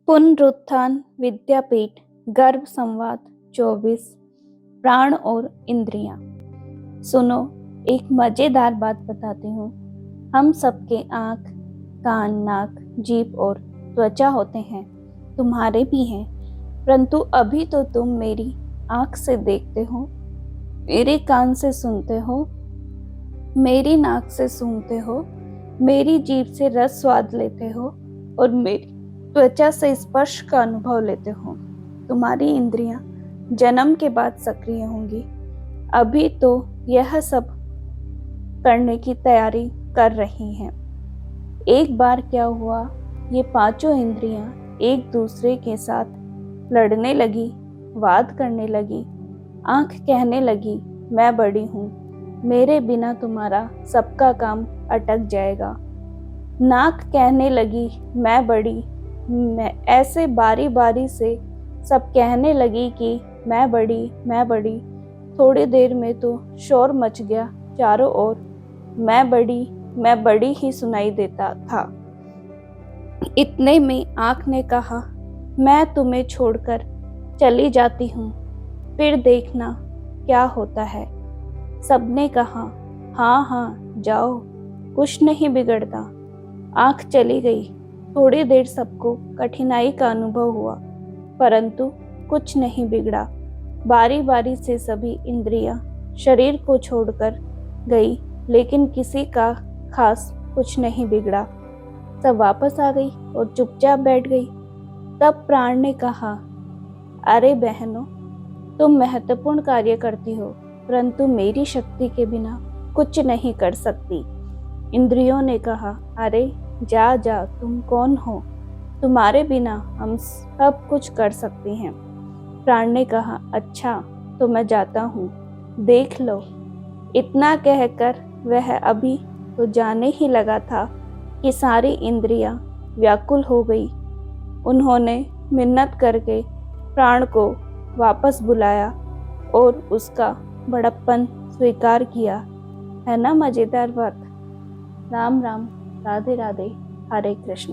पुनरुत्थान विद्यापीठ गर्भ संवाद 24 प्राण और इंद्रियां। सुनो, एक मजेदार बात बताती हूँ। हम सबके आँख, कान, नाक, जीभ और त्वचा होते हैं। तुम्हारे भी हैं, परंतु अभी तो तुम मेरी आँख से देखते हो, मेरे कान से सुनते हो, मेरी नाक से सूंघते हो, मेरी जीभ से रस स्वाद लेते हो और मेरी त्वचा से स्पर्श का अनुभव लेते हो। तुम्हारी इंद्रियां जन्म के बाद सक्रिय होंगी। अभी तो यह सब करने की तैयारी कर रही हैं। एक बार क्या हुआ, ये पांचों इंद्रियां एक दूसरे के साथ लड़ने लगी, वाद करने लगी। आंख कहने लगी, मैं बड़ी हूँ, मेरे बिना तुम्हारा सबका काम अटक जाएगा। नाक कहने लगी, मैं बड़ी, मैं ऐसे बारी बारी से सब कहने लगी कि मैं बड़ी। थोड़ी देर में तो शोर मच गया चारों ओर। मैं बड़ी ही सुनाई देता था। इतने में आँख ने कहा, मैं तुम्हें छोड़कर चली जाती हूँ, फिर देखना क्या होता है। सबने कहा, हाँ जाओ, कुछ नहीं बिगड़ता। आँख चली गई। थोड़ी देर सबको कठिनाई का अनुभव हुआ, परंतु कुछ नहीं बिगड़ा। बारी बारी से सभी इंद्रियां शरीर को छोड़कर गई, लेकिन किसी का खास कुछ नहीं बिगड़ा। सब वापस आ गई और चुपचाप बैठ गई। तब प्राण ने कहा, अरे बहनों, तुम महत्वपूर्ण कार्य करती हो, परंतु मेरी शक्ति के बिना कुछ नहीं कर सकती। इंद्रियों ने कहा, अरे जा, तुम कौन हो, तुम्हारे बिना हम सब कुछ कर सकते हैं। प्राण ने कहा, अच्छा तो मैं जाता हूँ, देख लो। इतना कहकर वह अभी तो जाने ही लगा था कि सारी इंद्रियां व्याकुल हो गई। उन्होंने मिन्नत करके प्राण को वापस बुलाया और उसका बड़प्पन स्वीकार किया। है ना मजेदार बात। राम राम, राधे राधे, हरे कृष्ण।